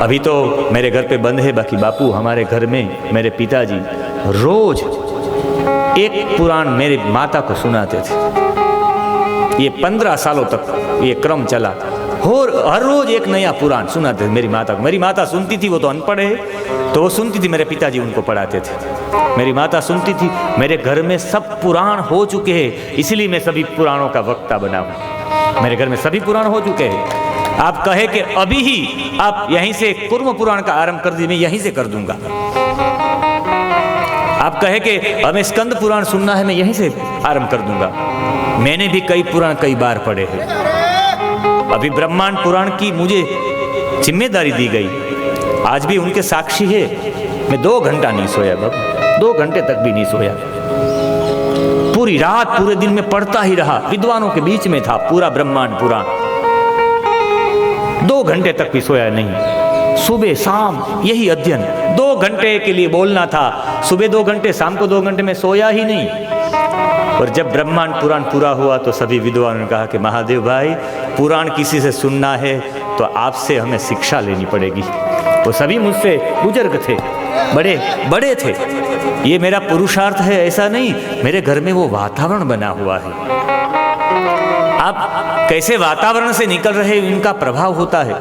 अभी तो मेरे घर पे बंद है, बाकी बापू हमारे घर में मेरे पिताजी रोज एक पुराण मेरी माता को सुनाते थे। ये 15 सालों तक ये क्रम चला और हर रोज एक नया पुराण सुनाते थे मेरी माता को। मेरी माता सुनती थी, वो तो अनपढ़ है, तो वो सुनती थी, मेरे पिताजी उनको पढ़ाते थे। मेरी माता सुनती थी। मेरे घर में सब पुराण हो चुके हैं, इसलिए मैं सभी पुराणों का वक्ता बना हूं। मेरे घर में सभी पुराण हो चुके हैं। आप कहे कि अभी ही आप यहीं से कूर्म पुराण का आरंभ कर दीजिए, मैं यहीं से कर दूंगा। आप कहे कि हमें स्कंद पुराण सुनना है, मैं यहीं से आरंभ कर दूंगा। मैंने भी कई पुराण कई बार पढ़े हैं। अभी ब्रह्मांड पुराण की मुझे जिम्मेदारी दी गई, आज भी उनके साक्षी है। मैं 2 घंटा नहीं सोया बाबू, 2 घंटे तक भी नहीं सोया। पूरी रात पूरे दिन में पढ़ता ही रहा, विद्वानों के बीच में था पूरा ब्रह्मांड पुराण। 2 घंटे तक भी सोया नहीं, सुबह शाम यही अध्ययन। 2 घंटे के लिए बोलना था, सुबह 2 घंटे, शाम को 2 घंटे में सोया ही नहीं। और जब ब्रह्मांड पुराण पूरा हुआ तो सभी विद्वानों ने कहा कि महादेव भाई, पुराण किसी से सुनना है तो आपसे हमें शिक्षा लेनी पड़ेगी। वो सभी मुझसे बुजुर्ग थे, बड़े बड़े थे। ये मेरा पुरुषार्थ है ऐसा नहीं, मेरे घर में वो वातावरण बना हुआ है। आप कैसे वातावरण से निकल रहे इनका प्रभाव होता है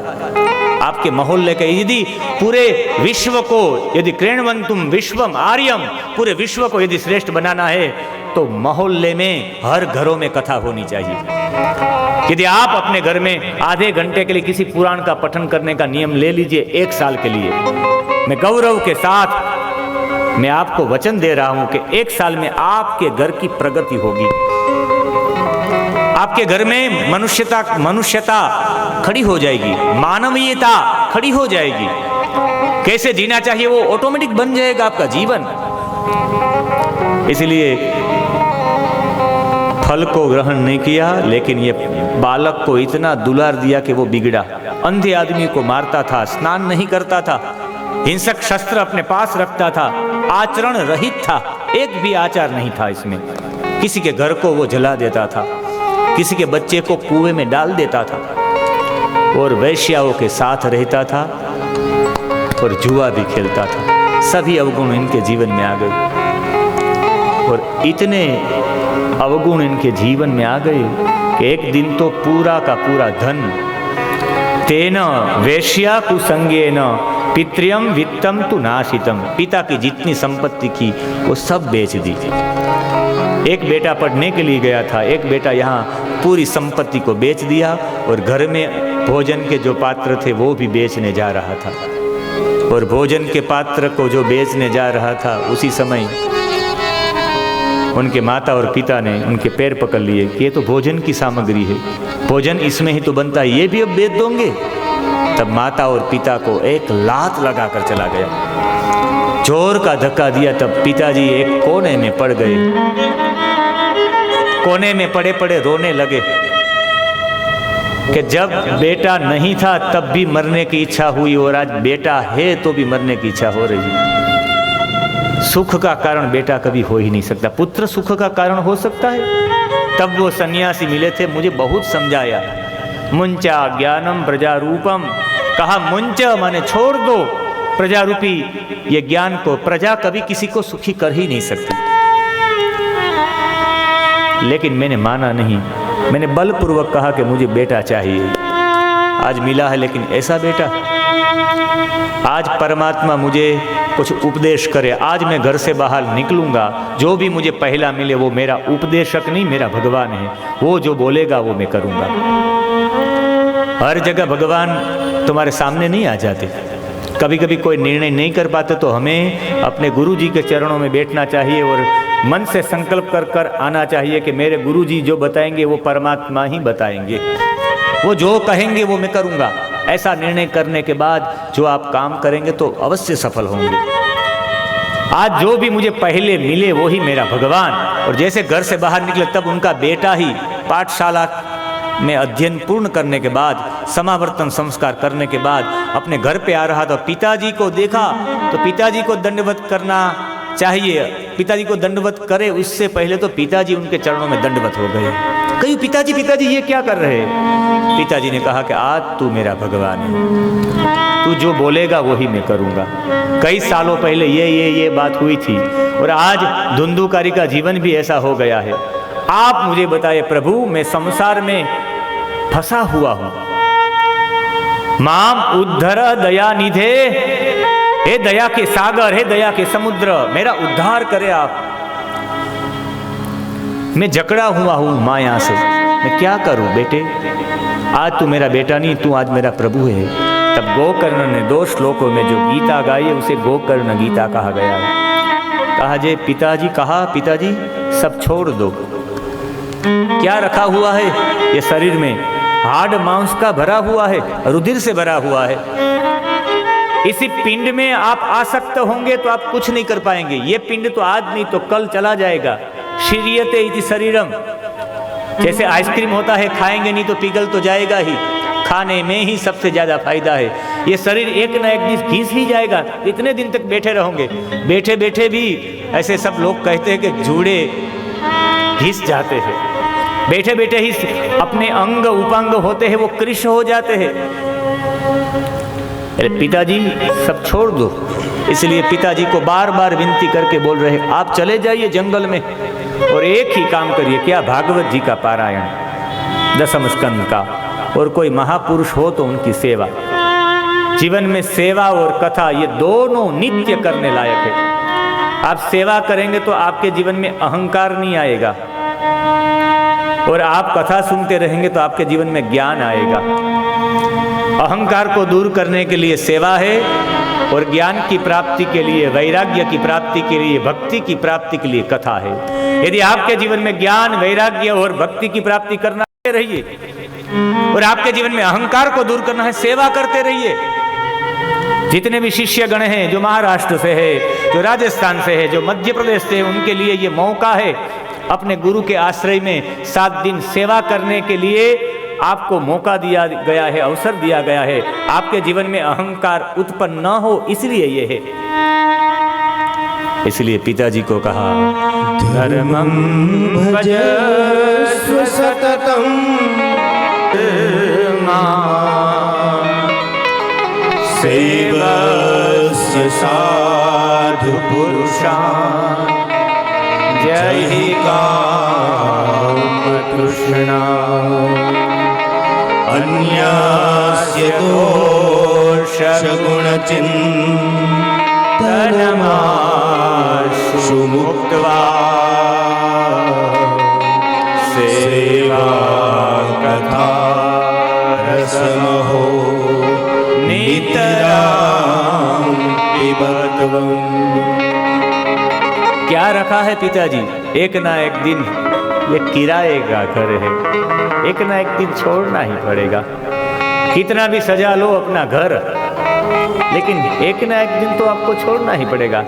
आपके मोहल्ले के। यदि पूरे विश्व को, यदि क्रीणवंतुम विश्वम आर्यम, पूरे विश्व को यदि श्रेष्ठ बनाना है तो मोहल्ले में हर घरों में कथा होनी चाहिए। यदि आप अपने घर में आधे घंटे के लिए किसी पुराण का पठन करने का नियम ले लीजिए 1 साल के लिए, मैं गौरव के साथ मैं आपको वचन दे रहा हूं कि 1 साल में आपके घर की प्रगति होगी। आपके घर में मनुष्यता खड़ी हो जाएगी, मानवीयता खड़ी हो जाएगी। कैसे जीना चाहिए वो ऑटोमेटिक बन जाएगा आपका जीवन। इसलिए फल को ग्रहण नहीं किया, लेकिन ये बालक को इतना दुलार दिया कि वो बिगड़ा। अंधे आदमी को मारता था, स्नान नहीं करता था, हिंसक शस्त्र अपने पास रखता था, आचरण रहित था, एक भी आचार नहीं था इसमें। किसी के घर को वो जला देता था, किसी के बच्चे को कुएं में डाल देता था, और वैश्याओं के साथ रहता था और जुआ भी खेलता था। सभी अवगुण इनके जीवन में आ गए, और इतने अवगुण इनके जीवन में आ गए कि एक दिन तो पूरा का पूरा धन तेन वैश्या कुसंगेन पितृयम वित्तम तु नाशितम, पिता की जितनी संपत्ति की वो सब बेच दी। एक बेटा पढ़ने के लिए गया था, एक बेटा यहाँ पूरी संपत्ति को बेच दिया, और घर में भोजन के जो पात्र थे वो भी बेचने जा रहा था। और भोजन के पात्र को जो बेचने जा रहा था, उसी समय उनके माता और पिता ने उनके पैर पकड़ लिए कि ये तो भोजन की सामग्री है, भोजन इसमें ही तो बनता है, ये भी अब बेच दोगे। तब माता और पिता को एक लात लगाकर चला गया, जोर का धक्का दिया। तब पिताजी एक कोने में पड़ गए, कोने में पड़े पड़े रोने लगे कि जब बेटा नहीं था तब भी मरने की इच्छा हुई, और आज बेटा है तो भी मरने की इच्छा हो रही है। सुख का कारण बेटा कभी हो ही नहीं सकता, पुत्र सुख का कारण हो सकता है। तब वो सन्यासी मिले थे, मुझे बहुत समझाया। मुंचा ज्ञानम प्रजारूपम, कहा मुंच माने छोड़ दो प्रजारूपी ये ज्ञान को। प्रजा कभी किसी को सुखी कर ही नहीं सकती। लेकिन मैंने माना नहीं, मैंने बलपूर्वक कहा कि मुझे बेटा चाहिए। आज मिला है, लेकिन ऐसा बेटा। आज परमात्मा मुझे कुछ उपदेश करे, आज मैं घर से बाहर निकलूंगा, जो भी मुझे पहला मिले वो मेरा उपदेशक नहीं, मेरा भगवान है। वो जो बोलेगा वो मैं करूंगा। हर जगह भगवान तुम्हारे सामने नहीं आ जाते। कभी कभी कोई निर्णय नहीं कर पाते तो हमें अपने गुरु जी के चरणों में बैठना चाहिए और मन से संकल्प कर कर आना चाहिए कि मेरे गुरु जी जो बताएंगे वो परमात्मा ही बताएंगे, वो जो कहेंगे वो मैं करूंगा। ऐसा निर्णय करने के बाद जो आप काम करेंगे तो अवश्य सफल होंगे। आज जो भी मुझे पहले मिले वो ही मेरा भगवान। और जैसे घर से बाहर निकले तब उनका बेटा ही पाठशाला में अध्ययन पूर्ण करने के बाद, समावर्तन संस्कार करने के बाद अपने घर पे आ रहा था। पिताजी को देखा तो पिताजी को दंडवत करना चाहिए पिताजी को दंडवत करे, उससे पहले तो पिताजी उनके चरणों में दंडवत हो गए। कहीं पिताजी पिताजी ये क्या कर रहे हैं? पिताजी ने कहा कि आज तू मेरा भगवान है, तू जो बोलेगा वही मैं करूँगा। कई सालों पहले ये बात हुई थी और आज धुंधुकारी का जीवन भी ऐसा हो गया है। आप मुझे बताइए प्रभु, मैं संसार में फंसा हुआ हूँ। माम उद्धर दया निधे, हे दया के सागर, हे दया के समुद्र, मेरा उद्धार करे आप। मैं जकड़ा हुआ हूँ माया से, मैं क्या करूँ बेटे? आज तू मेरा बेटा नहीं, तू आज मेरा प्रभु है। तब गोकर्ण ने 2 श्लोकों में जो गीता गाई है उसे गोकर्ण गीता कहा गया है। कहा जे पिताजी, कहा पिताजी सब छोड़ दो। क्या रखा हुआ है ये शरीर में? हाड़ मांस का भरा हुआ है, रुधिर से भरा हुआ है। इसी पिंड में आप आसक्त होंगे तो आप कुछ नहीं कर पाएंगे। ये पिंड तो आज नहीं तो कल चला जाएगा। श्रीयते इति शरीरम, जैसे आइसक्रीम होता है, खाएंगे नहीं तो पिघल तो जाएगा ही, खाने में ही सबसे ज्यादा फायदा है। ये शरीर एक ना एक दिन घिस ही जाएगा। इतने दिन तक बैठे रहोगे, बैठे बैठे भी ऐसे सब लोग कहते हैं कि जूड़े घिस जाते हैं, बैठे बैठे ही अपने अंग उपांग होते हैं वो कृश हो जाते हैं। अरे पिताजी सब छोड़ दो। इसलिए पिताजी को बार बार विनती करके बोल रहे, आप चले जाइए जंगल में और एक ही काम करिए, क्या भागवत जी का पारायण 10 स्कंद का, और कोई महापुरुष हो तो उनकी सेवा। जीवन में सेवा और कथा ये दोनों नित्य करने लायक है। आप सेवा करेंगे तो आपके जीवन में अहंकार नहीं आएगा, और आप कथा सुनते रहेंगे तो आपके जीवन में ज्ञान आएगा। अहंकार को दूर करने के लिए सेवा है, और ज्ञान की प्राप्ति के लिए, वैराग्य की प्राप्ति के लिए, भक्ति की प्राप्ति के लिए कथा है। यदि आपके जीवन में ज्ञान, वैराग्य और भक्ति की प्राप्ति करना रहिए, और आपके जीवन में अहंकार को दूर करना है, सेवा करते रहिए। जितने भी शिष्य गण हैं, जो महाराष्ट्र से है, जो राजस्थान से है, जो मध्य प्रदेश से है, उनके लिए ये मौका है अपने गुरु के आश्रय में 7 दिन सेवा करने के लिए आपको मौका दिया गया है, अवसर दिया गया है। आपके जीवन में अहंकार उत्पन्न न हो, इसलिए ये है। इसलिए पिताजी को कहा, धर्मं भजस्व सततं सेवस्य साधु पुरुषान् जहि कामतृष्णा अन्यस्य दोषगुणचिन्तनमाशु मुक्त्वा सेवा कथा रसमहो नितरां पिबध्वम्। क्या रखा है पिताजी? एक ना एक दिन ये किराए का घर है, एक ना एक दिन छोड़ना ही पड़ेगा। कितना भी सजा लो अपना घर, लेकिन एक ना एक दिन तो आपको छोड़ना ही पड़ेगा।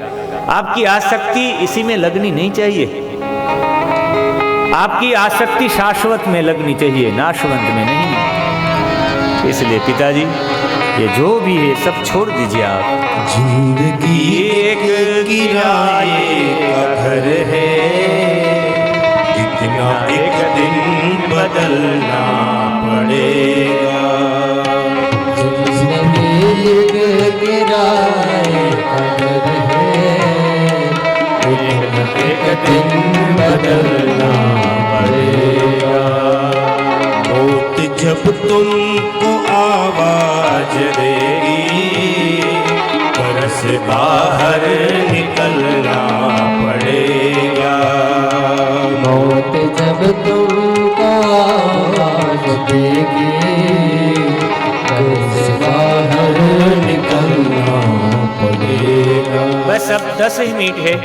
आपकी आसक्ति इसी में लगनी नहीं चाहिए। आपकी आसक्ति शाश्वत में लगनी चाहिए, नाशवंत में नहीं। इसलिए पिताजी ये जो भी है सब छोड़ दीजिए आप। जिंदगी एक किराए का घर है, इतना एक दिन बदलना पड़ेगा। जिंदगी एक किराए का घर है, इतना एक दिन बदलना पड़ेगा। मौत जब तुमको आवाज देगी, घर से बाहर निकलना पड़ेगा। मौत जब तुमको आवाज देगी, घर से बाहर निकलना पड़ेगा। बस अब 10 ही मिनट है,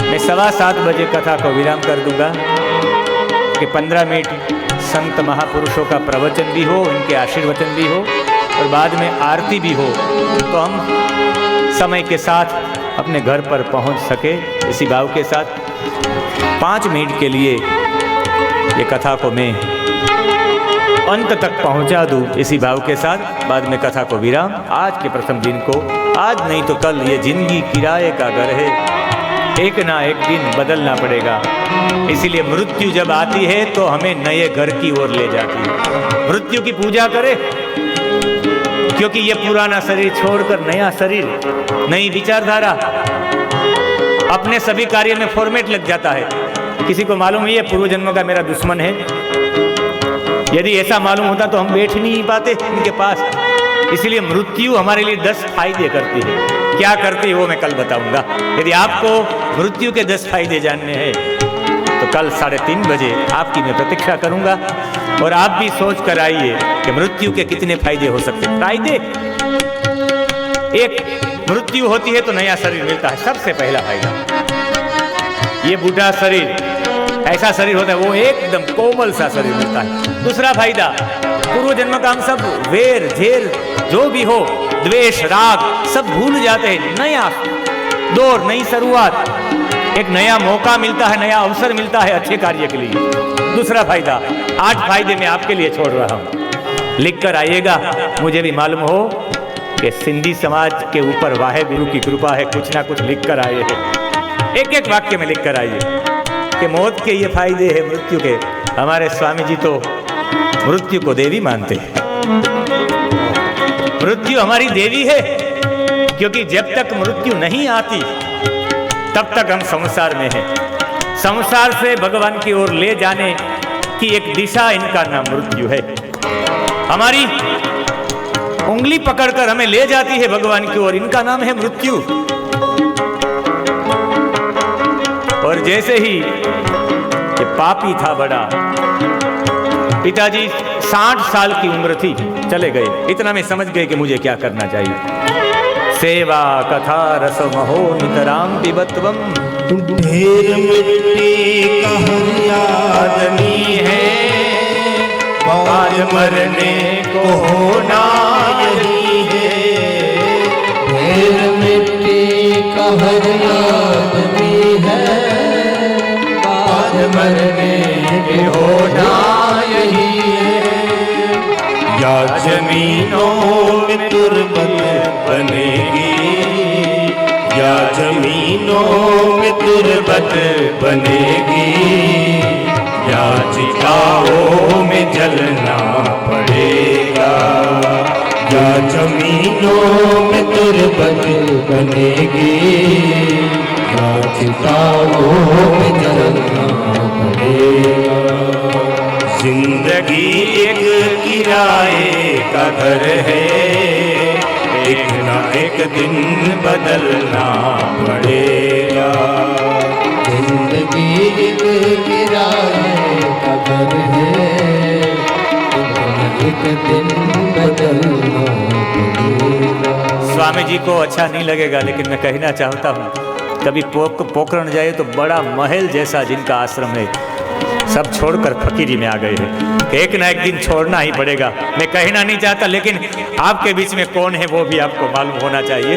मैं 7:15 बजे कथा को विराम कर दूंगा कि 15 मिनट संत महापुरुषों का प्रवचन भी हो, इनके आशीर्वचन भी हो, और बाद में आरती भी हो, तो हम समय के साथ अपने घर पर पहुंच सके। इसी भाव के साथ 5 मिनट के लिए ये कथा को मैं अंत तक पहुंचा दूं। इसी भाव के साथ बाद में कथा को विराम। आज के प्रथम दिन को, आज नहीं तो कल, ये जिंदगी किराए का घर है, एक ना एक दिन बदलना पड़ेगा। इसीलिए मृत्यु जब आती है तो हमें नए घर की ओर ले जाती है। मृत्यु की पूजा करें, क्योंकि ये पुराना शरीर छोड़कर नया शरीर, नई विचारधारा, अपने सभी कार्य में फॉर्मेट लग जाता है। किसी को मालूम है ये पूर्व जन्म का मेरा दुश्मन है? यदि ऐसा मालूम होता तो हम बैठ नहीं पाते इनके पास। इसलिए मृत्यु हमारे लिए 10 फायदे करती है। क्या करती है वो मैं कल बताऊंगा। यदि आपको मृत्यु के 10 फायदे जानने हैं तो कल 3:30 बजे आपकी मैं प्रतीक्षा करूंगा। और आप भी सोच कर आइए कि मृत्यु के कितने फायदे हो सकते हैं। फायदे, एक, मृत्यु होती है तो नया शरीर मिलता है, सबसे पहला फायदा। ये बूढ़ा शरीर, ऐसा शरीर होता है, वो एकदम कोमल सा शरीर मिलता है। दूसरा फायदा, पूर्व जन्म का हम सब वेर झेर जो भी हो, द्वेष राग सब भूल जाते हैं। नया दौर, नई शुरुआत, एक नया मौका मिलता है, नया अवसर मिलता है अच्छे कार्य के लिए। दूसरा फायदा, 8 फायदे मैं आपके लिए छोड़ रहा हूं, लिख कर आइएगा। मुझे भी मालूम हो कि सिंधी समाज के ऊपर वाहे गुरु की कृपा है, कुछ ना कुछ लिख कर आए हैं। एक एक वाक्य में लिख कर आइए कि मौत के ये फायदे हैं, मृत्यु के। हमारे स्वामी जी तो मृत्यु को देवी मानते हैं। मृत्यु हमारी देवी है, क्योंकि जब तक मृत्यु नहीं आती तब तक हम संसार में हैं। संसार से भगवान की ओर ले जाने की एक दिशा, इनका नाम मृत्यु है। हमारी उंगली पकड़कर हमें ले जाती है भगवान की ओर, इनका नाम है मृत्यु। और जैसे ही ये पापी था बड़ा, पिताजी 60 साल की उम्र थी, चले गए। इतना में समझ गए कि मुझे क्या करना चाहिए। सेवा कथा रस महो नितराम पिबत्वम, ढेर मिट्टी का हर आदमी है, आज मरने को होना यही है। ढेर मिट्टी का हर आदमी है, आज मरने के होना यही है। या जमीनों में तुरबत बनेगी, या जमीनों में तुरबत बनेगी, या चिताओं में जलना पड़ेगा। या जमीनों में तुरबत बनेगी, या चिताओं में जलना पड़ेगा। जिंदगी एक किराए का घर है, एक ना एक दिन बदलना पड़ेगा। जिंदगी एक किराए का घर है, एक दिन बदलना पड़ेगा। स्वामी जी को अच्छा नहीं लगेगा, लेकिन मैं कहना चाहता हूँ, कभी पोखरण जाए तो बड़ा महल जैसा जिनका आश्रम है, सब छोड़कर फकीरी में आ गए हैं। एक ना एक दिन छोड़ना ही पड़ेगा। मैं कहना नहीं चाहता, लेकिन आपके बीच में कौन है वो भी आपको मालूम होना चाहिए।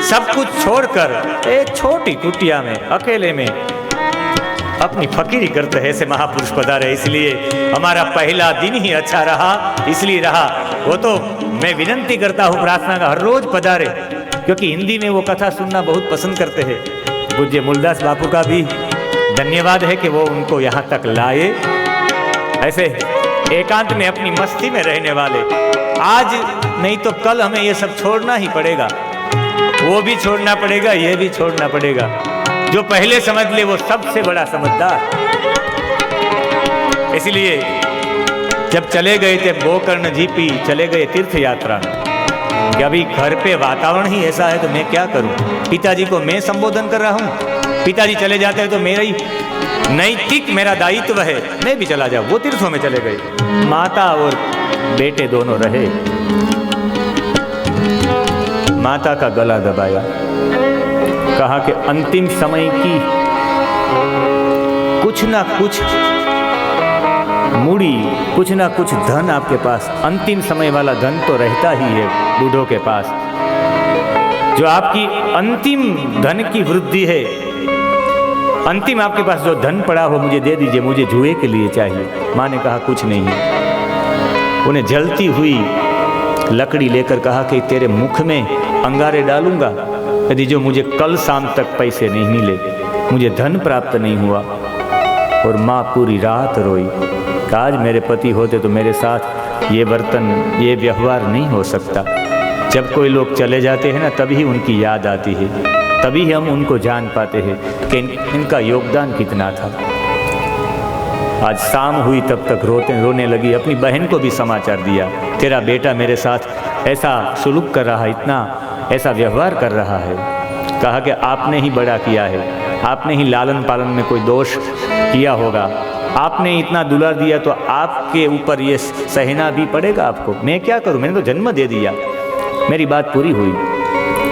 सब कुछ छोड़कर एक छोटी कुटिया में अकेले में अपनी फकीरी करते हैं, ऐसे महापुरुष पधारे। इसलिए हमारा पहला दिन ही अच्छा रहा, इसलिए रहा। वो तो मैं विनती करता हूँ प्रार्थना का, हर रोज पधारे, क्योंकि हिंदी में वो कथा सुनना बहुत पसंद करते हैं। पूज्य मूलदास बापू का भी धन्यवाद है कि वो उनको यहाँ तक लाए। ऐसे एकांत में अपनी मस्ती में रहने वाले, आज नहीं तो कल हमें ये सब छोड़ना ही पड़ेगा। वो भी छोड़ना पड़ेगा, ये भी छोड़ना पड़ेगा। जो पहले समझ ले वो सबसे बड़ा समझदार। इसलिए जब चले गए थे गोकर्ण जीपी, चले गए तीर्थ यात्रा में, कि अभी घर पे वातावरण ही ऐसा है तो मैं क्या करूं। पिताजी को मैं संबोधन कर रहा हूं, पिताजी चले जाते हैं तो मेरा ही नैतिक मेरा दायित्व है, मैं भी चला जाऊं। वो तीर्थों में चले गए, माता और बेटे दोनों रहे। माता का गला दबाया, कहा कि अंतिम समय की कुछ ना कुछ मूड़ी, कुछ ना कुछ धन आपके पास, अंतिम समय वाला धन तो रहता ही है बूढ़ों के पास। जो आपकी अंतिम धन की वृद्धि है, अंतिम आपके पास जो धन पड़ा हो मुझे दे दीजिए, मुझे जुए के लिए चाहिए। माँ ने कहा कुछ नहीं है। उन्हें जलती हुई लकड़ी लेकर कहा कि तेरे मुख में अंगारे डालूंगा यदि जो मुझे कल शाम तक पैसे नहीं मिले, मुझे धन प्राप्त नहीं हुआ। और माँ पूरी रात रोई। आज मेरे पति होते तो मेरे साथ ये बर्तन, ये व्यवहार नहीं हो सकता। जब कोई लोग चले जाते हैं ना, तभी उनकी याद आती है, तभी हम उनको जान पाते हैं कि इनका योगदान कितना था। आज शाम हुई तब तक रोने लगी। अपनी बहन को भी समाचार दिया, तेरा बेटा मेरे साथ ऐसा सुलूक कर रहा है, इतना ऐसा व्यवहार कर रहा है। कहा कि आपने ही बड़ा किया है, आपने ही लालन पालन में कोई दोष किया होगा, आपने इतना दुलार दिया तो आपके ऊपर ये सहना भी पड़ेगा आपको। मैं क्या करूं, मैंने तो जन्म दे दिया। मेरी बात पूरी हुई,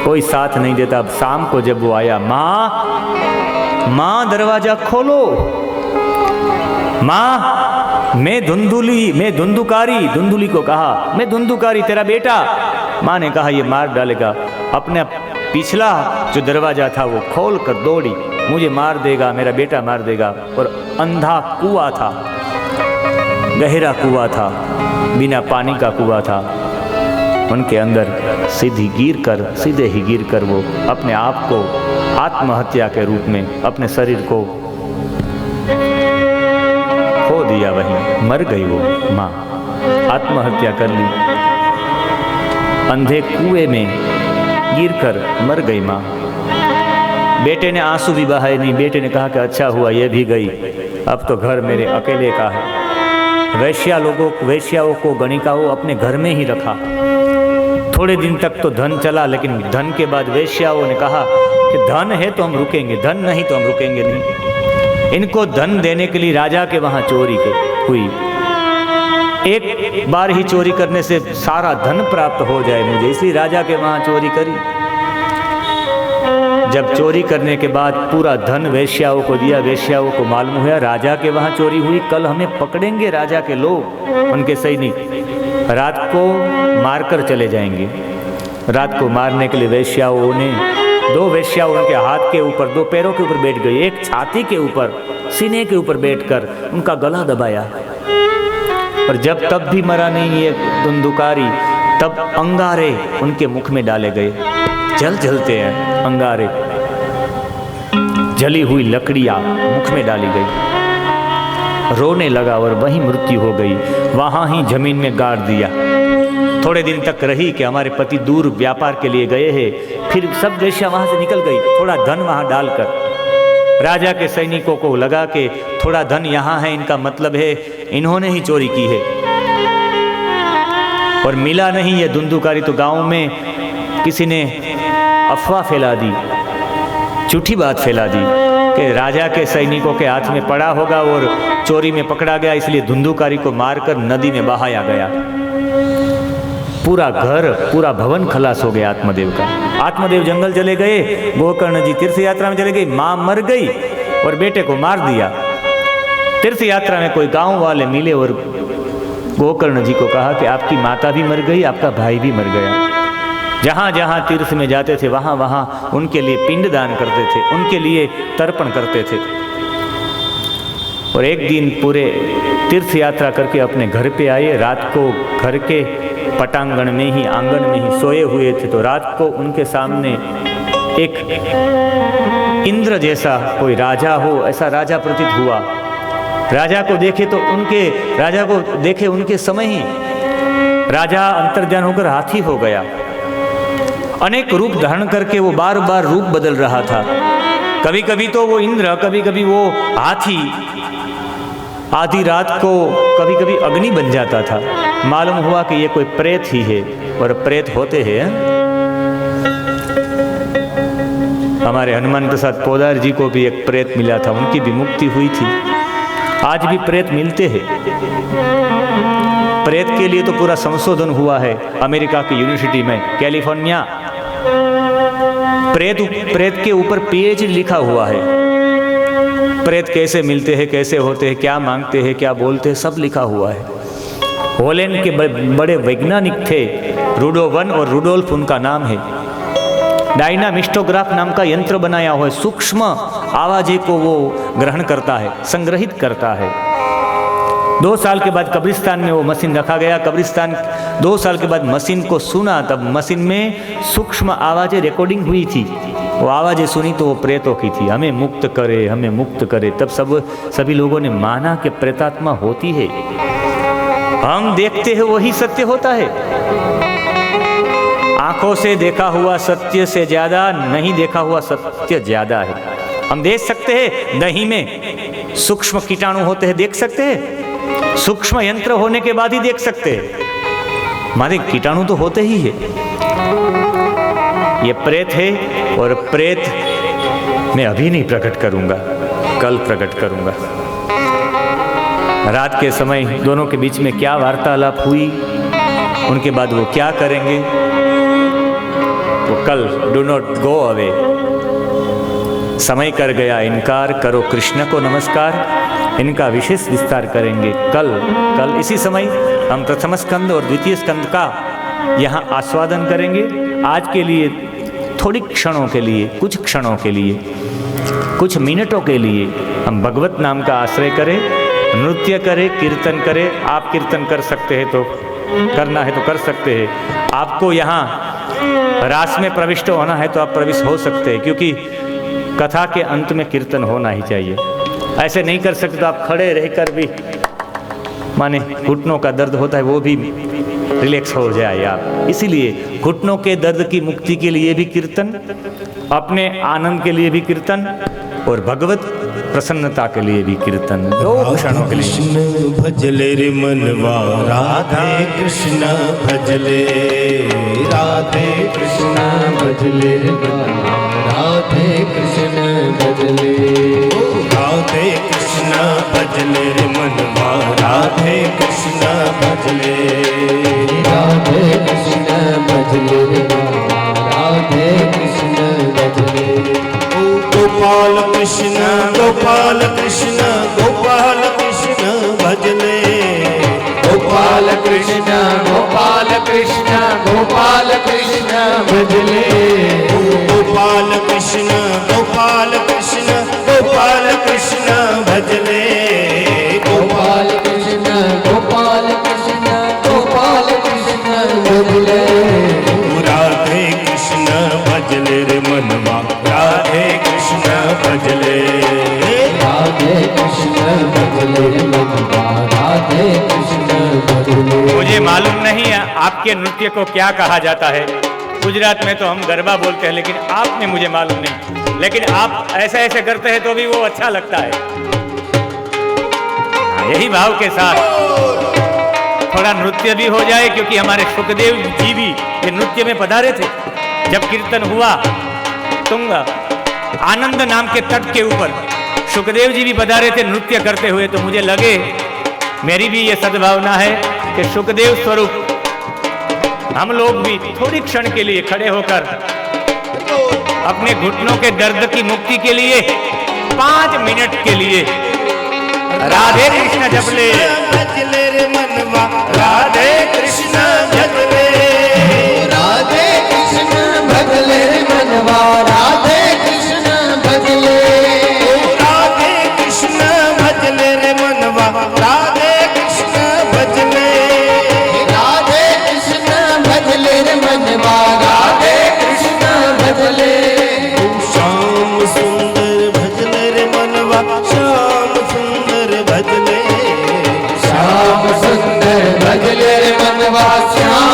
कोई साथ नहीं देता। अब शाम को जब वो आया, माँ दरवाजा खोलो, माँ मैं धुंधुकारी को कहा, मैं धुंधुकारी तेरा बेटा। माँ ने कहा ये मार डालेगा। अपने पिछला जो दरवाजा था वो खोल कर दौड़ी, मुझे मार देगा, मेरा बेटा मार देगा। और अंधा कुआं था, गहरा कुआं था, बिना पानी का कुआं था। उनके अंदर सीधे ही गिर कर वो अपने आप को आत्महत्या के रूप में अपने शरीर को खो दिया। वहीं मर गई वो माँ, आत्महत्या कर ली। अंधे कुएं में गिरकर मर गई माँ। बेटे ने आंसू भी बहाए नहीं। बेटे ने कहा कि अच्छा हुआ ये भी गई, अब तो घर मेरे अकेले का है। वैश्याओं को गणिकाओं अपने घर में ही रखा। थोड़े दिन तक तो धन चला, लेकिन धन के बाद वैश्याओं ने कहा कि धन है तो हम रुकेंगे, धन नहीं तो हम रुकेंगे नहीं। इनको धन देने के लिए राजा के वहाँ चोरी हुई। एक बार ही चोरी करने से सारा धन प्राप्त हो जाए मुझे, इसलिए राजा के वहाँ चोरी करी। जब चोरी करने के बाद पूरा धन वेश्याओं को दिया, वेश्याओं को मालूम हुआ राजा के वहाँ चोरी हुई, कल हमें पकड़ेंगे राजा के लोग, उनके सैनिक रात को मारकर चले जाएंगे। रात को मारने के लिए वेश्याओं ने, दो वेश्याओं उनके हाथ के ऊपर, दो पैरों के ऊपर बैठ गई, एक छाती के ऊपर, सीने के ऊपर बैठकर उनका गला दबाया। और जब तब भी मरा नहीं ये धुंधुकारी, तब अंगारे उनके मुख में डाले गए। जलते हैं अंगारे, जली हुई लकड़ियां मुख में डाली गई। रोने लगा और वहीं मृत्यु हो गई। वहां ही जमीन में गाड़ दिया। थोड़े दिन तक रही कि हमारे पति दूर व्यापार के लिए गए हैं। फिर सब वेश्या वहां से निकल गई, थोड़ा धन वहां डालकर। राजा के सैनिकों को लगा कि थोड़ा धन यहाँ है, इनका मतलब है इन्होंने ही चोरी की है। और मिला नहीं ये धुंधुकारी, तो गांव में किसी ने अफवाह फैला दी, झूठी बात फैला दी कि राजा के सैनिकों के हाथ में पड़ा होगा और चोरी में पकड़ा गया, इसलिए धुंधुकारी को मारकर नदी में बहाया गया। पूरा घर, पूरा भवन खलास हो गया आत्मदेव का। आत्मदेव जंगल चले गए, गोकर्ण जी तीर्थ यात्रा में चले गए, माँ मर गई और बेटे को मार दिया। तीर्थ यात्रा में कोई गांव वाले मिले और गोकर्ण जी को कहा कि आपकी माता भी मर गई, आपका भाई भी मर गया। जहाँ जहाँ तीर्थ में जाते थे वहाँ वहाँ उनके लिए पिंड दान करते थे, उनके लिए तर्पण करते थे। और एक दिन पूरे तीर्थ यात्रा करके अपने घर पे आए। रात को घर के पटांगण में ही, आंगन में ही सोए हुए थे। तो रात को उनके सामने एक इंद्र जैसा कोई राजा हो, ऐसा राजा प्रतीत हुआ। राजा को देखे उनके समय ही राजा अंतर्ध्यान होकर हाथी हो गया। अनेक रूप धारण करके वो बार बार रूप बदल रहा था। कभी कभी तो वो इंद्र, कभी कभी वो हाथी, आधी रात को कभी कभी अग्नि बन जाता था। मालूम हुआ कि ये कोई प्रेत ही है, और प्रेत होते हैं। हमारे हनुमान प्रसाद पोदार जी को भी एक प्रेत मिला था, उनकी भी मुक्ति हुई थी। आज भी प्रेत मिलते हैं। प्रेत के लिए तो पूरा संशोधन हुआ है अमेरिका की यूनिवर्सिटी में, कैलिफोर्निया। प्रेत के ऊपर पीएचडी लिखा हुआ है। प्रेत कैसे मिलते हैं, कैसे होते हैं, क्या मांगते हैं, क्या बोलते हैं, सब लिखा हुआ है। हॉलैंड के बड़े वैज्ञानिक थे, रुडोवन और रुडोल्फ उनका नाम है। डायनामिस्टोग्राफ नाम का यंत्र बनाया हुआ है, सूक्ष्म आवाज़ें को वो ग्रहण करता है, संग्रहित करता है। 2 साल के बाद कब्रिस्तान में वो मशीन रखा गया। कब्रिस्तान 2 साल के बाद मशीन को सुना, तब मशीन में सूक्ष्म आवाज़ें रिकॉर्डिंग हुई थी। वो आवाज़ें सुनी तो वो प्रेतों की थी, हमें मुक्त करे, हमें मुक्त करे। तब सभी लोगों ने माना कि प्रेतात्मा होती है। हम देखते हैं वही सत्य होता है। आंखों से देखा हुआ सत्य से ज्यादा नहीं देखा हुआ सत्य ज्यादा है। हम देख सकते हैं दही में सूक्ष्म कीटाणु होते हैं, देख सकते हैं। सूक्ष्म यंत्र होने के बाद ही देख सकते हैं। हमारे कीटाणु तो होते ही है। ये प्रेत है, और प्रेत मैं अभी नहीं प्रकट करूंगा, कल प्रकट करूंगा। रात के समय दोनों के बीच में क्या वार्तालाप हुई, उनके बाद वो क्या करेंगे, वो कल। Do not go away. समय कर गया इनकार, करो कृष्ण को नमस्कार। इनका विशेष विस्तार करेंगे कल इसी समय। हम प्रथम स्कंद और द्वितीय स्कंद का यहाँ आस्वादन करेंगे। आज के लिए थोड़ी क्षणों के लिए, कुछ क्षणों के लिए, कुछ मिनटों के लिए हम भगवत नाम का आश्रय करें, नृत्य करें, कीर्तन करें। आप कीर्तन कर सकते हैं तो करना है तो कर सकते हैं। आपको यहाँ रास में प्रविष्ट होना है तो आप प्रविष्ट हो सकते हैं, क्योंकि कथा के अंत में कीर्तन होना ही चाहिए। ऐसे नहीं कर सकते तो आप खड़े रहकर भी, माने घुटनों का दर्द होता है, वो भी रिलैक्स हो जाए आप। इसीलिए घुटनों के दर्द की मुक्ति के लिए भी कीर्तन, अपने आनंद के लिए भी कीर्तन, और भगवत प्रसन्नता के लिए भी कीर्तन। 2 क्षणों के लिए। कृष्ण भजले रे मनवा, राधे कृष्ण भजले, राधे कृष्ण भजले राधे कृष्ण भजले, राधे कृष्ण भजले रे मनवा, राधे कृष्ण भजले, राधे कृष्ण भजले राधे कृष्ण भजले। गोपाल कृष्ण गोपाल कृष्ण गोपाल कृष्ण भजले, गोपाल कृष्ण गोपाल कृष्ण गोपाल कृष्ण भजले, गोपाल कृष्ण गोपाल कृष्ण गोपाल कृष्ण भजले, गोपाल कृष्ण गोपाल कृष्ण गोपाल कृष्ण भजले। राधे कृष्ण भजले रे मनवा, राधे कृष्ण भजले, राधे कृष्ण भजले मनवा, राधे कृष्ण भजले। मुझे मालूम नहीं है आपके नृत्य को क्या कहा जाता है। गुजरात में तो हम गरबा बोलते हैं, लेकिन आपने मुझे मालूम नहीं। लेकिन आप ऐसे ऐसे करते हैं तो भी वो अच्छा लगता है। यही भाव के साथ थोड़ा नृत्य भी हो जाए, क्योंकि हमारे सुखदेव जी भी ये नृत्य में पधारे थे। जब कीर्तन हुआ तुंग आनंद नाम के तट के ऊपर, सुखदेव जी भी पधारे थे नृत्य करते हुए। तो मुझे लगे, मेरी भी ये सद्भावना है कि सुखदेव स्वरूप हम लोग भी थोड़ी क्षण के लिए खड़े होकर अपने घुटनों के दर्द की मुक्ति के लिए 5 मिनट के लिए राधे कृष्ण जपले, भजले रे मनवा, राधे कृष्ण भजले, राधे कृष्ण भजले मनवा, राधे कृष्ण भजले, राधे कृष्ण भजले रे मनवा, राधे कृष्ण भजले, राधे कृष्ण भजले मनवा, राधे कृष्ण भजले। श्याम सुंदर भजले रे मनवा, श्याम सुंदर भजले, श्याम सुंदर भजले मनवा, श्याम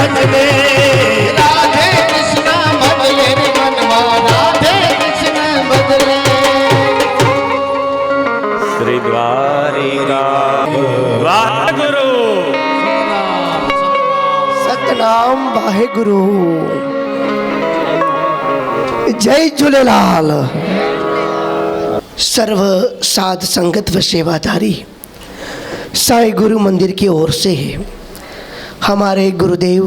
भजले राधे कृष्ण भजले रे मनवा राधे कृष्ण भजले श्री द्वारिका वाहेगुरु सतनाम वाहेगुरु जय झूलेलाल। सर्व साध संगत व सेवाधारी साईं गुरु मंदिर की ओर से हमारे गुरुदेव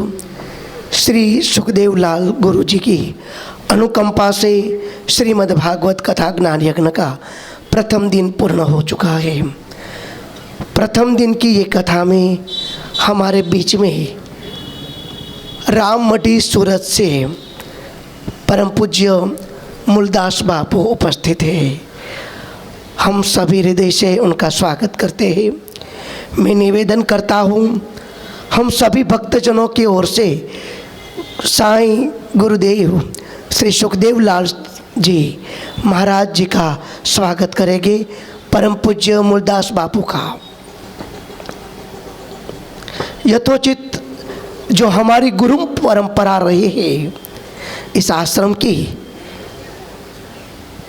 श्री सुखदेव लाल गुरु जी की अनुकंपा से श्रीमद् भागवत कथा ज्ञान यज्ञ का प्रथम दिन पूर्ण हो चुका है। प्रथम दिन की ये कथा में हमारे बीच में राममटी सूरत से परम पूज्य मूलदास बापू उपस्थित है। हम सभी हृदय से उनका स्वागत करते हैं। मैं निवेदन करता हूँ हम सभी भक्तजनों की ओर से साईं गुरुदेव श्री सुखदेव लाल जी महाराज जी का स्वागत करेंगे, परम पूज्य मूलदास बापू का। यथोचित जो हमारी गुरु परंपरा रही है इस आश्रम की,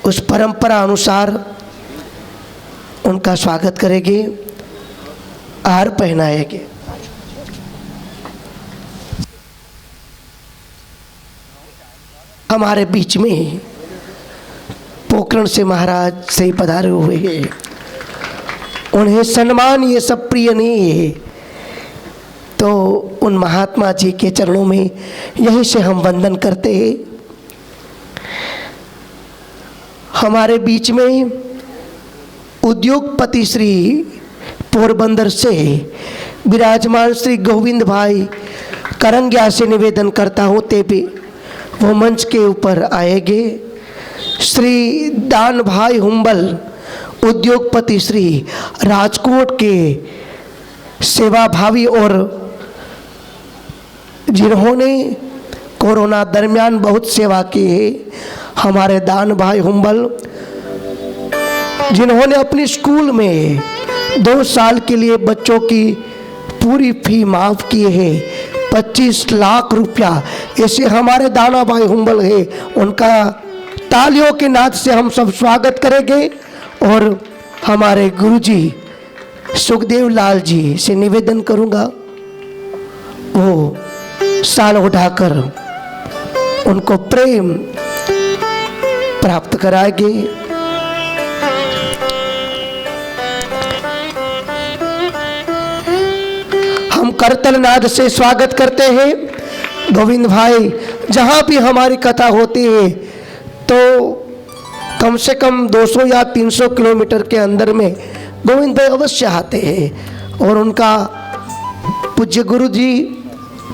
उस परंपरा अनुसार उनका स्वागत करेंगे, हार पहनाएंगे। हमारे बीच में पोखरण से महाराज से पधारे हुए हैं। उन्हें सम्मान ये सब प्रिय नहीं है, तो उन महात्मा जी के चरणों में यहीं से हम वंदन करते हैं। हमारे बीच में उद्योगपति श्री पोरबंदर से विराजमान श्री गोविंद भाई करंगिया से निवेदन करता हूँ ते भी वो मंच के ऊपर आएंगे। श्री दान भाई हुंबल उद्योगपति श्री राजकोट के सेवाभावी और जिन्होंने कोरोना दरमियान बहुत सेवा की है, हमारे दान भाई हुंबल जिन्होंने अपनी स्कूल में 2 साल के लिए बच्चों की पूरी फी माफ़ की है, 25 लाख रुपया। ऐसे हमारे दाना भाई हुंबल है, उनका तालियों के नाद से हम सब स्वागत करेंगे। और हमारे गुरुजी सुखदेव लाल जी से निवेदन करूंगा वो साल उठाकर उनको प्रेम प्राप्त कराएंगे। हम करतल नाद से स्वागत करते हैं। गोविंद भाई जहाँ भी हमारी कथा होती है तो कम से कम 200 या 300 किलोमीटर के अंदर में गोविंद भाई अवश्य आते हैं और उनका पूज्य गुरु जी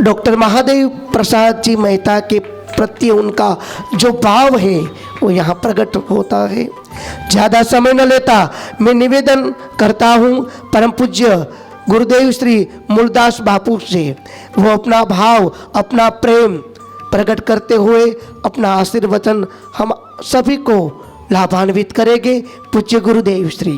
डॉक्टर महादेव प्रसाद जी मेहता के प्रति उनका जो भाव है वो यहाँ प्रकट होता है। ज़्यादा समय न लेता मैं निवेदन करता हूँ परम पूज्य गुरुदेव श्री मूलदास बापू से वो अपना भाव अपना प्रेम प्रकट करते हुए अपना आशीर्वचन हम सभी को लाभान्वित करेंगे। पूज्य गुरुदेव श्री।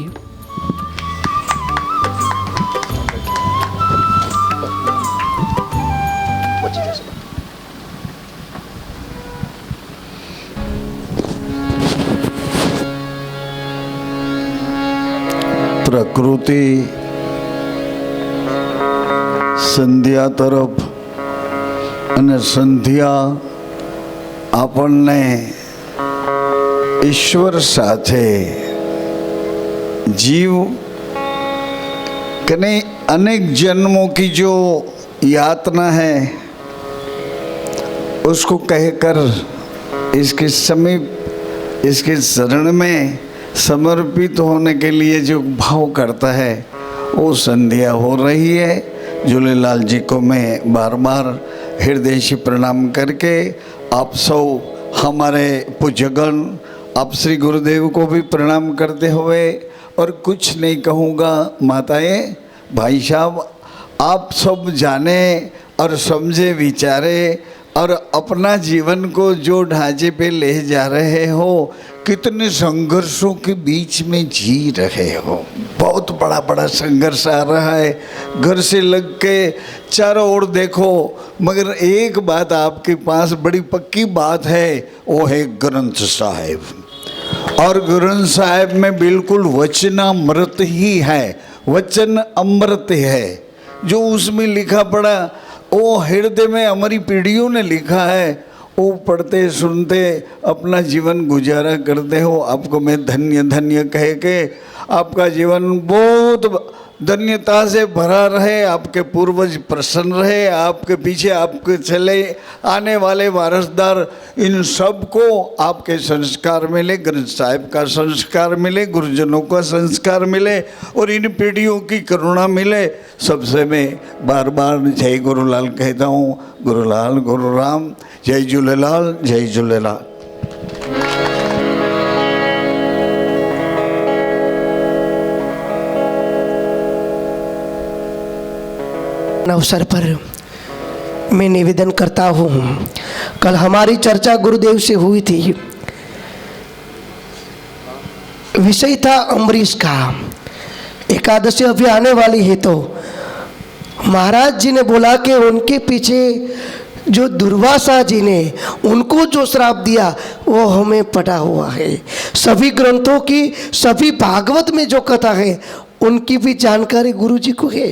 પ્રકૃતિ સંધ્યા તરફ અને સંધ્યા આપણને ઈશ્વર સાથે जीव कने अनेक जन्मों की जो यातना है उसको कहकर इसके समीप इसके शरण में समर्पित होने के लिए जो भाव करता है वो संध्या हो रही है। झूलेलाल जी को मैं बार बार हृदय से प्रणाम करके आप सब हमारे पूज्यगण आप श्री गुरुदेव को भी प्रणाम करते हुए और कुछ नहीं कहूँगा। माताएं भाई साहब आप सब जाने और समझे विचारे और अपना जीवन को जो ढांचे पे ले जा रहे हो कितने संघर्षों के बीच में जी रहे हो। बहुत बड़ा बड़ा संघर्ष आ रहा है, घर से लग के चारों ओर देखो, मगर एक बात आपके पास बड़ी पक्की बात है, वो है ग्रंथ साहिब। और ग्रंथ साहिब में बिल्कुल वचनामृत ही है, वचन अमृत है। जो उसमें लिखा पड़ा वो हृदय में हमारी पीढ़ियों ने लिखा है, वो पढ़ते सुनते अपना जीवन गुजारा करते हो। आपको मैं धन्य धन्य कह के आपका जीवन बहुत धन्यता से भरा रहे, आपके पूर्वज प्रसन्न रहे, आपके पीछे आपके चले आने वाले वारसदार, इन सबको आपके संस्कार मिले, ग्रंथ साहिब का संस्कार मिले, गुरुजनों का संस्कार मिले और इन पीढ़ियों की करुणा मिले। सबसे मैं बार बार जय गुरुलाल कहता हूँ। गुरुलाल गुरु राम, जय झूलेलाल, जय झूलेलाल। अवसर पर मैं निवेदन करता हूँ, कल हमारी चर्चा गुरुदेव से हुई थी, विषय था अम्बरीश का। एकादशी अभी आने वाली है, तो महाराज जी ने बोला कि उनके पीछे जो दुर्वासा जी ने उनको जो श्राप दिया वो हमें पता हुआ है। सभी ग्रंथों की, सभी भागवत में जो कथा है उनकी भी जानकारी गुरु जी को है।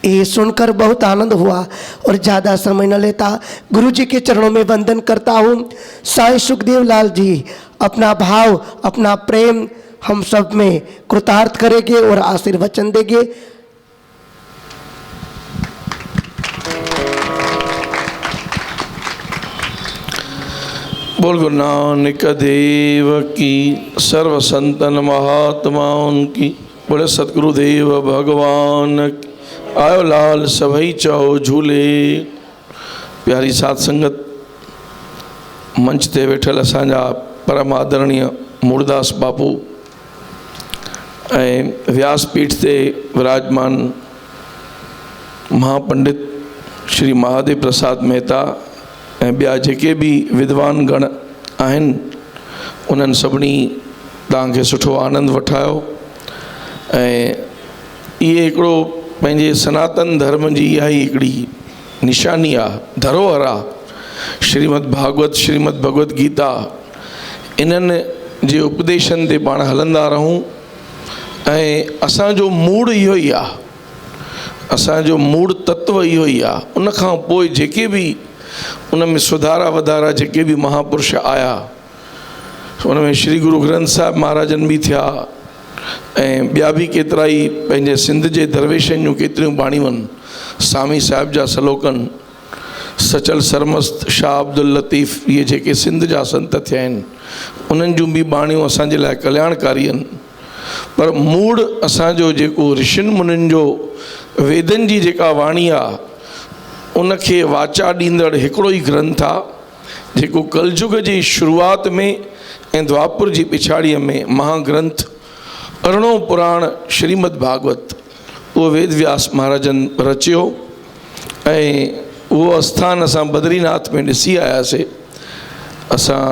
ये सुनकर बहुत आनंद हुआ और ज़्यादा समय न लेता गुरु जी के चरणों में वंदन करता हूँ। साईं सुखदेव लाल जी अपना भाव, अपना प्रेम हम सब में कृतार्थ करेंगे और आशीर्वचन देंगे। बोल गुरु नानक देव की, सर्व संतन महात्माओं की, बोले सतगुरुदेव भगवान की। आयो लाल सभई चओ झूले। प्यारी साध संगत, मंच ते वेठल असांजा परम आदरणीय मूरदास बापू ऐं व्यासपीठ ते विराजमान महापंडित श्री महादेव प्रसाद मेहता ऐं ॿिया जेके भी विद्वान गण आहिनि, उन्हनि सभिनी तव्हांखे सुठो आनंद वठायो। ऐं इहे हिकिड़ो पंहिंजे सनातन धर्म जी इहा ई हिकिड़ी निशानी आहे, धरोहर आहे। श्रीमद भागवत, श्रीमद भगवत गीता, इन्हनि जे उपदेशनि ते पाण हलंदा रहूं। ऐं असांजो मूड़ इहो ई आहे, असांजो मूड़ तत्व इहो ई आहे। उन खां पोइ जेके भी उन में सुधारा वधारा जेके भी महापुरुष आया, उन में श्री गुरु ग्रंथ साहिब महाराजन भी थिया ऐं ॿिया भी केतिरा ई पंहिंजे सिंध जे दरवेशनि जूं केतिरियूं बाणियूं आहिनि। स्वामी साहिब जा सलोकन, सचल सरमस्त, शाह अब्दुल लतीफ़, इहे जेके सिंध जा संत थिया आहिनि, उन्हनि जूं भी बाणियूं असांजे लाइ कल्याणकारी आहिनि। पर मूड़ असांजो जेको ऋषिनि मुनिनि जो वेदनि जी जेका वाणी आहे, उनखे वाचा ॾींदड़ हिकिड़ो ई ग्रंथ आहे जेको कलयुग जी शुरूआत में ऐं द्वापुर जी पिछाड़ीअ में महाग्रंथ अरिड़हों पुराण श्रीमद भागवत, उहो वेद व्यास महाराजन रचियो। ऐं उहो आस्थान असां बद्रीनाथ में ॾिसी आयासीं। असां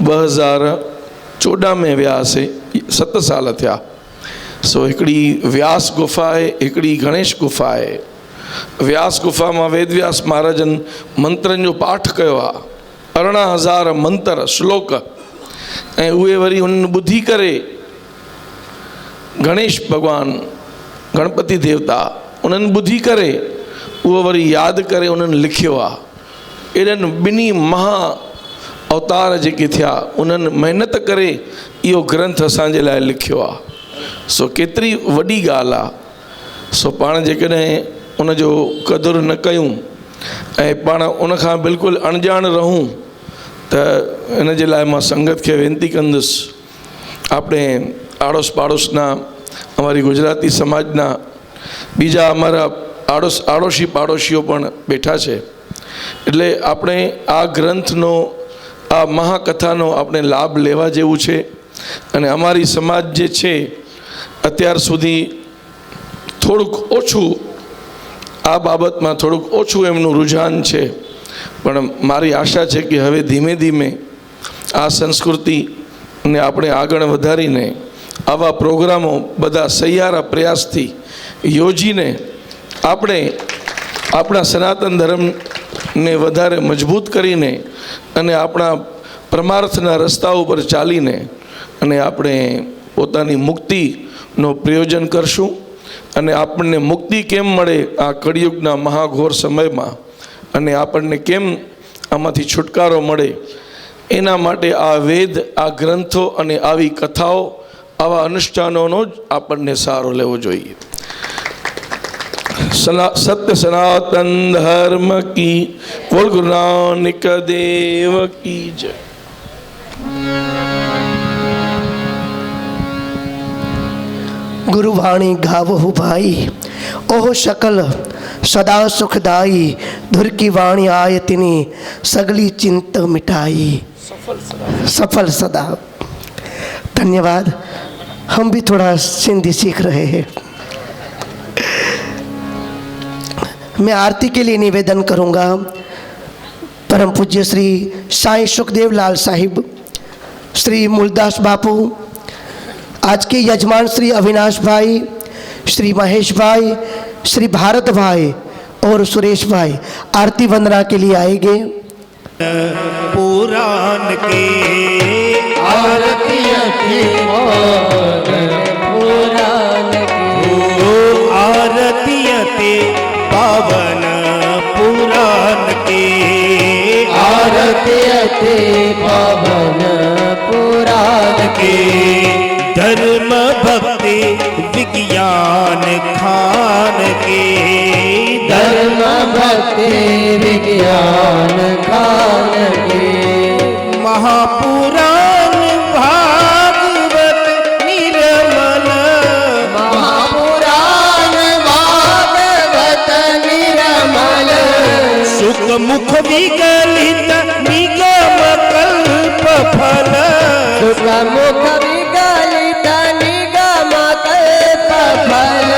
2014 में वियासीं, 7 साल थिया। सो हिकिड़ी व्यास गुफ़ा आहे, हिकिड़ी गणेश गुफ़ा आहे। व्यास गुफ़ा मां वेद व्यास महाराजन मंत्रनि जो पाठ कयो आहे, 18,000 मंत्र श्लोक, ऐं उहे वरी उन्हनि ॿुधी करे गणेश भगवान, गणपति देवता, उन्हनि ॿुधी करे उहो वरी यादि करे उन्हनि लिखियो आहे। एॾनि ॿिन्ही महा अवतार जेके थिया, उन्हनि महिनत करे इहो ग्रंथ असांजे लाइ लिखियो आहे। सो केतिरी वॾी ॻाल्हि आहे। सो पाण जेकॾहिं उनजो क़दुरु न कयूं ऐं पाण उनखां बिल्कुलु अणॼाण रहूं, त इन जे लाइ मां संगत खे वेनिती कंदुसि, આપણે આડોશ પાડોશના, અમારી ગુજરાતી સમાજના બીજા અમારા આડોશી પાડોશીઓ પણ બેઠા છે, એટલે આપણે આ ગ્રંથનો, આ મહાકથાનો આપણે લાભ લેવા જેવું છે। અને અમારી સમાજ જે છે અત્યાર સુધી થોડુંક ઓછું આ બાબતમાં થોડુંક ઓછું એમનું રુઝાન છે, પણ મારી આશા છે કે હવે ધીમે ધીમે આ સંસ્કૃતિ ને આપણે આગળ વધારીને આવા પ્રોગ્રામો બધા સહિયારા પ્રયાસથી યોજીને આપણે આપણા સનાતન ધર્મને વધારે મજબૂત કરીને અને આપણા પરમાર્થના રસ્તા ઉપર ચાલીને અને આપણે પોતાની મુક્તિનો પ્રયોજન કરશું. અને આપણને મુક્તિ કેમ મળે આ કળિયુગના મહાઘોર સમયમાં, અને આપણને કેમ આમાંથી છુટકારો મળે, એના માટે આ વેદ, આ ગ્રંથો અને આવી કથાઓ, આવા અનુષ્ઠાનોનો જ આપણને સહારો લેવો જોઈએ. સત્ય સનાતન ધર્મ કી, બોલ ગુરુ નાનક દેવ કી જય. गुरुवाणी गावहु भाई, ओह शकल सदा सुखदाई, धुर की वाणी आय तिनी सगली चिंत मिटाई, सफल सदा. धन्यवाद. हम भी थोड़ा सिंधी सीख रहे हैं. मैं आरती के लिए निवेदन करूंगा. परम पूज्य श्री साईं सुखदेव लाल साहिब, श्री मूलदास बापू, आज के यजमान श्री अविनाश भाई, श्री महेश भाई, श्री भारत भाई और सुरेश भाई आरती वंदना के लिए आएंगे. पुराण के आरती पुराण की, आरती पावन पुराण के, आरती पावन पुराण के धर्म भक्ति विज्ञान खान के, धर्म भक्ति विज्ञान खान के, महापुराण भागवत निर्मल, महापुराण भागवत निर्मल, सुख मुख विगलित निगम कल्प फल, सुख मुख विगलित निगम कल्प फल,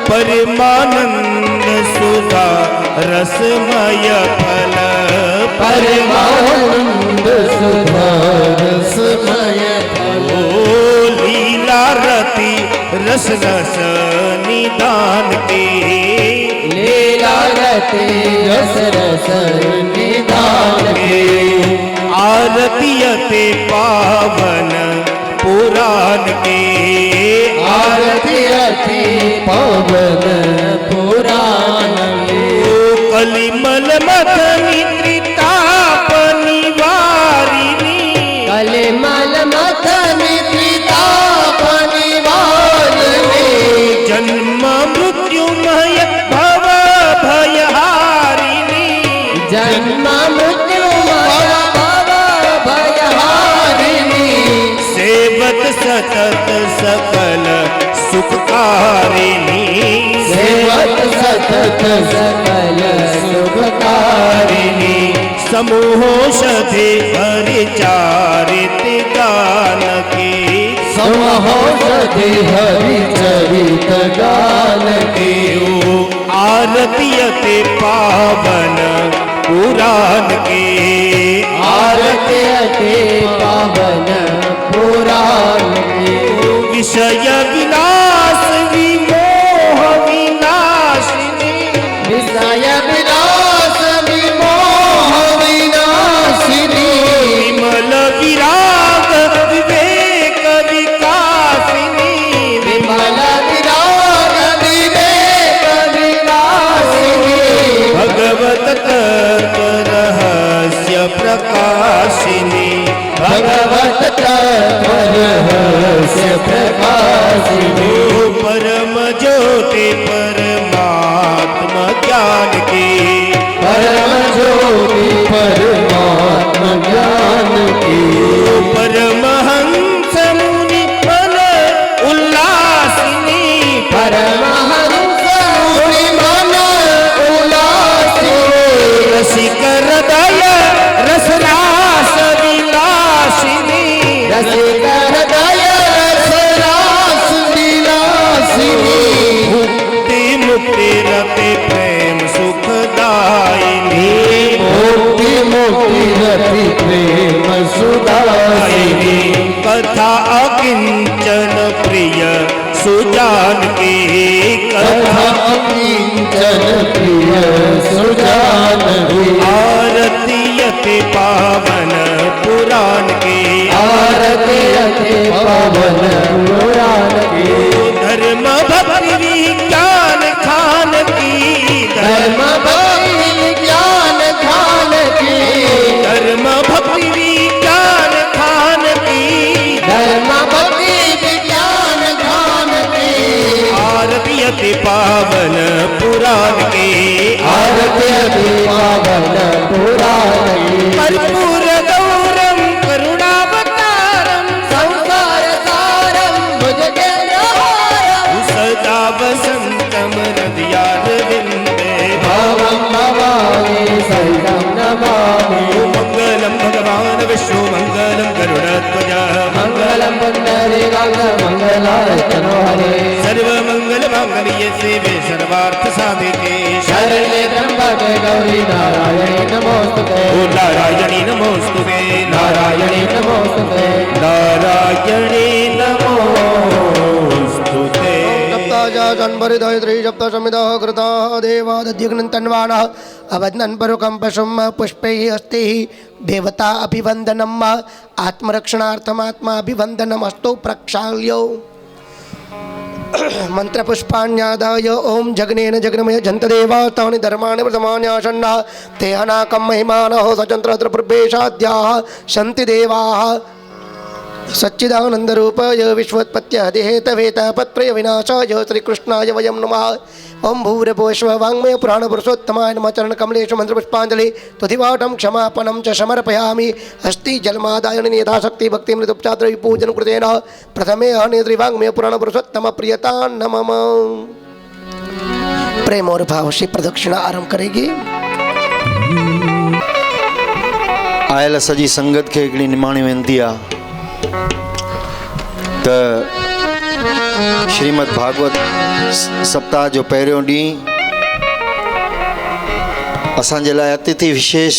परमानंद सुधा रसमय फल, परमानंद सुधा रसमय फल, ओ लीला रति रस रस निदान के, लीला रति रस रस निदान के, आरतीयते पावन पुराण के, आरती पावन पुराण के, कलिमल मथनी त्रिताप निवारिणी, कलिमल मथनि त्रिताप निवारिणी, जन्म मृत्युमय भव भयहारिणी, जन्म मृत्युमय भव भयहारिणी, सेवत सतत सकल सुखकारिणी, सेवत सतत सकल सुखकारिणी, समूहोषधि परिचारित गान के, समहोषधि हरि चरित गान के, आरतीयते पावन पुराण के, आरती पावन पुराण के, विषय विलास विमोह विनाशिनी, विषय विलास विमोह विनाशिनी, विमल विराग विवेक विकासिनी, विमल विराग विवेक विलासिनी, भगवत तत्व रहस्य प्रकाशिनी, भगवत तत्व रहस्य प्रकाशिनी, परम ज्योति परमात्मा ज्ञान की, परम ज्योति परमात्मा ज्ञान की, परमहंस मुनि मन उल्लासिनी, परमहंस मुनि मन उल्लासिनी, रसिक हृदय रसरास विलासिनी, रसिक हृदय रसरास विलासिनी, मुक्ति मुक्ति रति प्रेम सुखदायिनी, मुक्ति मुक्ति रति प्रेम सुदायिनी, कर सुजानवी आरती अति पावन पुराण की आरती अति पावन पुराण की धर्म भक्ति विज्ञान खान की धर्म भक्ति विज्ञान खान की धर्म भक्ति विज्ञान खान की धर्म भक्ति विज्ञान खान की आरती अति पावन पुराण की आरती अति पावन पुराण की कर्पूर गौरम करुणावतारम संसार सारम भुजगेन्द्रहारम सदा वसंतम हृदयारविंदे भावं भवामि सहितं नमामि मंगलम भगवान विष्णु मंगलम गरुड़ध्वज मङ्गलं पुण्डरीकाक्ष मङ्गलाय तनोहरे सर्व मंगल मांगल्ये शिवे सर्वार्थ साधिके शरण्ये त्र्यम्बके गौरी नारायणी नमोस्तुते ओ नारायणी नमोस्तुते नारायणी नमोस्तुते नारायणी नमोस्तुते जन्महृदयत्री जप्त समितः कृतः देवादध्यग्नन्तन्वानः अवदन् परुकं पशुं पुष्पैः अस्ति देवता अभिवन्दनम् आत्मरक्षणार्थमात्माभिवन्दनमस्तु प्रक्षाल्यो मंत्रपुष्पाण्यादाय ओम जग्नेन जग्नमय जन्तदेवास्तानि धर्माणि प्रथमान्यासन्नः ते अनाकं महिमानः स्वतन्त्रप्रभेशाद्याः सन्ति देवाः सच्चिदानन्दरूपाय विश्वोत्पत्त्यादि हेतवेतः पत्रय विनाशाय श्रीकृष्णाय वयं नमः ओम भूर्भुवस्व वाङ्मय पुराणपुरुषोत्तमाय नमः चरणकमलेषु मन्त्रपुष्पाञ्जलि तुधिवाटं क्षमापणं च समर्पयामि अस्ति जलमादायनि यथाशक्ति भक्तिमृतुपचात्र पूजन कृतेन प्रथमे अहनेत्री वाङ्मय पुराणपुरुषोत्तम प्रियता नमः। प्रेम और भाव से प्रदक्षिणा आरंभ करेगी। आयल सजी संगत के हिकिड़ी निमाणी वेनती आहे त श्रीमद भागवत सप्ताह जो पहिरियों ॾींहुं असांजे लाइ अतिथि विशेष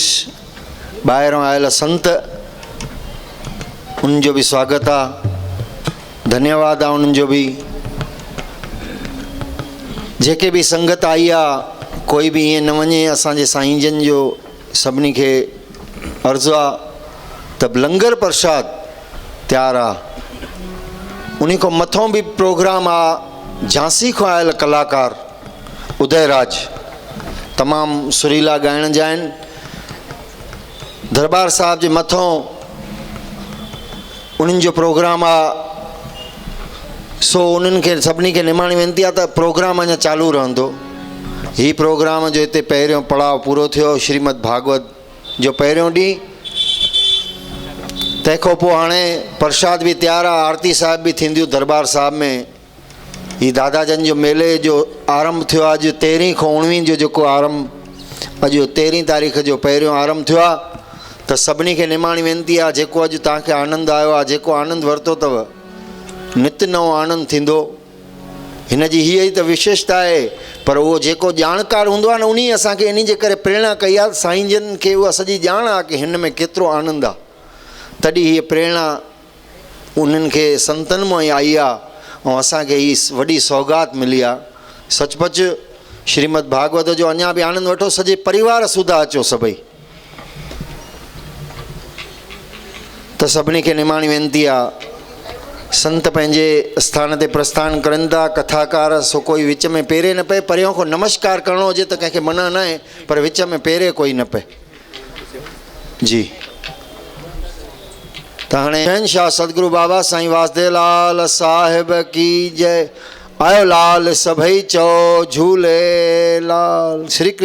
ॿाहिरों आयल संत उन्हनि जो बि स्वागत आहे धन्यवाद आहे उन्हनि जो बि जेके बि संगत आई आहे कोई बि ईअं न वञे असांजे साईं जन जो सभिनी खे अर्ज़ु आहे त लंगर प्रसाद तैयार आहे उन्हीं को मथों भी प्रोग्राम आ झांसी को आयल कलाकार उदयराज तमाम सुरीला गायण जा आहिनि दरबार साहब जे मथों उन्हनि जो प्रोग्राम आ सो उन्हनि खे सभिनी खे निमाणी वेनती आहे त प्रोग्राम अञा चालू रहंदो ही प्रोग्राम जो हिते पहिरियों पड़ाव पूरो थियो श्रीमद भागवत जो पहिरियों ॾींहुं तंहिंखां पोइ हाणे प्रसाद भी तैयार आहे आरती साहिब भी थींदियूं दरबार साहब में ही दादाजन जो मेले जो आरंभ थियो अॼु 13 खां 19 जो जेको आरंभ अॼु 13 तारीख़ जो पहिरियों आरंभ थियो आहे त सभिनी खे निमाणी वेनती आहे जेको अॼु तव्हांखे आनंद आयो आहे जेको आनंद वरितो अथव नित नओं आनंद थींदो हिन जी हीअ ई त विशेषता आहे पर उहो जेको ॼाणकार हूंदो आहे न उन असांखे इन जे करे प्रेरणा कई आहे साईं जन खे उहा सॼी ॼाण आहे की हिन में केतिरो आनंद आहे तॾहिं हीअ प्रेरणा उन्हनि खे संतनि मां ई आई आहे ऐं असांखे ही वॾी सौगात मिली आहे सचपच श्रीमद भागवत जो अञा बि आनंद वठो सॼे परिवार सुधा अचो सभई त सभिनी खे निमाणी वेनती आहे संत पंहिंजे स्थान ते प्रस्थान करनि था कथाकार सो कोई विच में पेरे न पए परियों खां नमस्कार करिणो हुजे त कंहिंखे मना न आहे पर विच में पेरे कोई न पए जी त हाणे शहनशाह सतगुरु बाबा साईं वासदेव लाल साहिब की जय आयो लाल सभई चओ झूले लाल श्री